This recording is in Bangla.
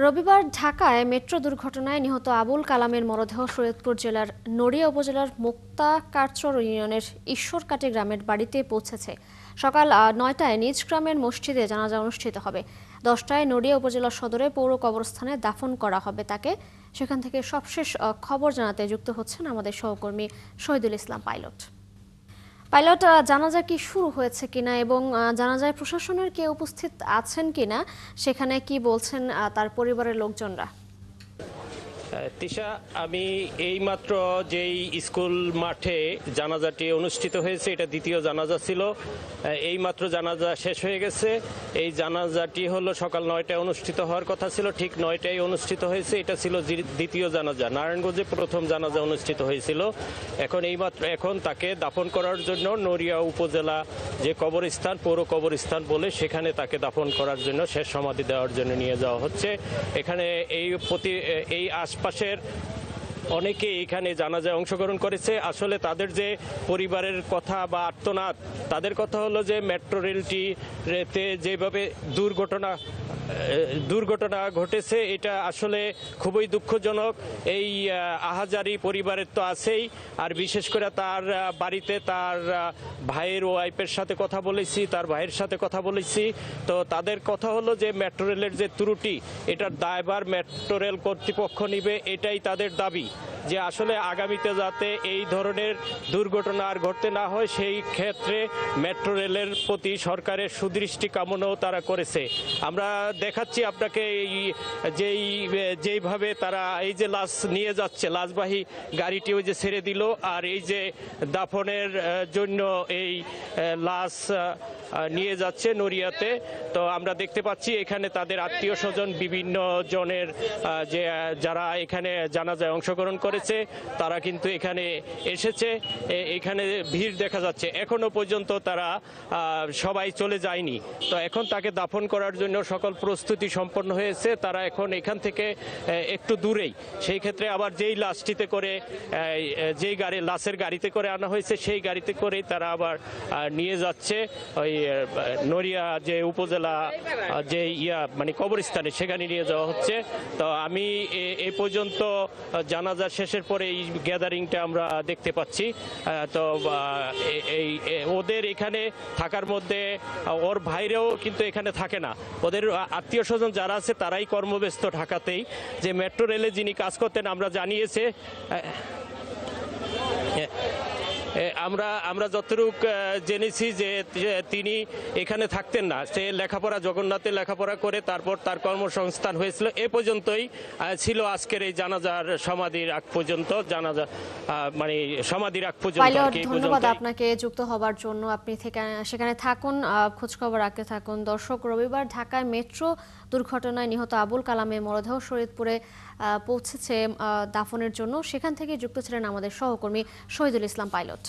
রবিবার ঢাকায় মেট্রো দুর্ঘটনায় নিহত আবুল কালামের মরদেহ শরীয়তপুর জেলার নড়িয়া উপজেলার মুক্তা কারচর ইউনিয়নের ঈশ্বরকাটি গ্রামের বাড়িতে পৌঁছেছে। সকাল ৯টায় নিজ গ্রামের মসজিদে জানাজা অনুষ্ঠিত হবে। 10টায় নড়িয়া উপজেলা সদরে পৌর কবরস্থানে দাফন করা হবে তাকে। সেখান থেকে সবশেষ খবর জানাতে যুক্ত হচ্ছেন আমাদের সহকর্মী শহীদুল ইসলাম পাইলট। জানাজা কি শুরু হয়েছে কিনা এবং জানাজায় প্রশাসনের কে উপস্থিত আছেন কিনা, সেখানে কি বলছেন তার পরিবারের লোকজনরা? তিশা, আমি এইমাত্র যেই স্কুল মাঠে জানাজাটি অনুষ্ঠিত হয়েছে, এটা দ্বিতীয় জানাজা ছিল। এইমাত্র জানাজা শেষ হয়ে গেছে। এই জানাজাটি হলো সকাল ৯টায় অনুষ্ঠিত হওয়ার কথা ছিল, ঠিক ৯টায় অনুষ্ঠিত হয়েছে। এটা ছিল দ্বিতীয় জানাজা। নারায়ণগঞ্জে প্রথম জানাজা অনুষ্ঠিত হয়েছিল। এখন তাকে দাফন করার জন্য নড়িয়া উপজেলা যে কবরস্থান, পৌর কবরস্থান বলে, সেখানে তাকে দাফন করার জন্য শেষ সমাধি দেওয়ার জন্য নিয়ে যাওয়া হচ্ছে। এখানে এই আশপাশের অনেকে এখানে জানাজায় অংশগ্রহণ করেছে। আসলে তাদের যে পরিবারের কথা বা আর্তনাদ, তাদের কথা হলো যে মেট্রো রেলটিতে যেভাবে দুর্ঘটনা ঘটেছে, এটা আসলে খুবই দুঃখজনক। এই আহাজারি পরিবারের তো আছেই, আর বিশেষ করে তার বাড়িতে তার ভাইয়ের ওয়াইফের সাথে কথা বলেছি, তার ভাইয়ের সাথে কথা বলেছি। তো তাদের কথা হলো যে মেট্রো রেলের যে ত্রুটি, এটার দায়ভার মেট্রো রেল কর্তৃপক্ষ নিবে, এটাই তাদের দাবি। যে আসলে আগামীতে যাতে এই ধরনের দুর্ঘটনা আর ঘটতে না হয়, সেই ক্ষেত্রে মেট্রো রেলের প্রতি সরকারের সুদৃষ্টি কামনাও তারা করেছে। আমরা দেখাচ্ছি আপনাকে যেইভাবে তারা এই যে লাশ নিয়ে যাচ্ছে, লাশবাহী গাড়িটি ওই যে ছেড়ে দিল, আর এই যে দাফনের জন্য এই লাশ নিয়ে যাচ্ছে নড়িয়াতে। তো আমরা দেখতে পাচ্ছি এখানে তাদের আত্মীয় স্বজন বিভিন্ন জনের যারা এখানে জানাজায় অংশগ্রহণ করেছে, তারা কিন্তু এখানে এসেছে। এখানে ভিড় দেখা যাচ্ছে। এখনো পর্যন্ত তারা সবাই চলে যায়নি। তো এখন তাকে দাফন করার জন্য সকল প্রস্তুতি সম্পন্ন হয়েছে। তারা এখন এখান থেকে একটু দূরেই, সেই ক্ষেত্রে আবার যেই লাশটিতে করে, যেই লাশের গাড়িতে করে আনা হয়েছে, সেই গাড়িতে করেই তারা আবার নিয়ে যাচ্ছে ওই নড়িয়া যে উপজেলা যে মানে কবরস্থানে, সেখানে নিয়ে যাওয়া হচ্ছে। তো আমি এই পর্যন্ত জানাজা শেষের পরে এই গ্যাদারিংটা আমরা দেখতে পাচ্ছি। তো এই ওদের এখানে থাকার মধ্যে ওর ভাইরাও কিন্তু এখানে থাকে না। ওদের আত্মীয় স্বজন যারা আছে তারাই কর্মব্যস্ত ঢাকাতেই। যে মেট্রো রেলে যিনি কাজ করতেন, আমরা জানিয়েছে আমরা যতটুক জেনেছি যে তিনি এখানে থাকতেন না। সে জগন্নাথে লেখাপড়া করে তারপর তার কর্মসংস্থান হয়েছিল। এ পর্যন্তই ছিল আজকের এই জানাজার সমাধির আগ পর্যন্ত, সমাধির আগ পর্যন্ত। ধন্যবাদ আপনাকে যুক্ত হবার জন্য। আপনি সেখানে থাকুন, খোঁজখবর রাখতে থাকুন। দর্শক, রবিবার ঢাকায় মেট্রো দুর্ঘটনায় নিহত আবুল কালামের মরদেহ শরীয়তপুরে পৌঁছেছে দাফনের জন্য। সেখান থেকে যুক্ত ছিলেন আমাদের সহকর্মী শহীদুল ইসলাম পাইলট।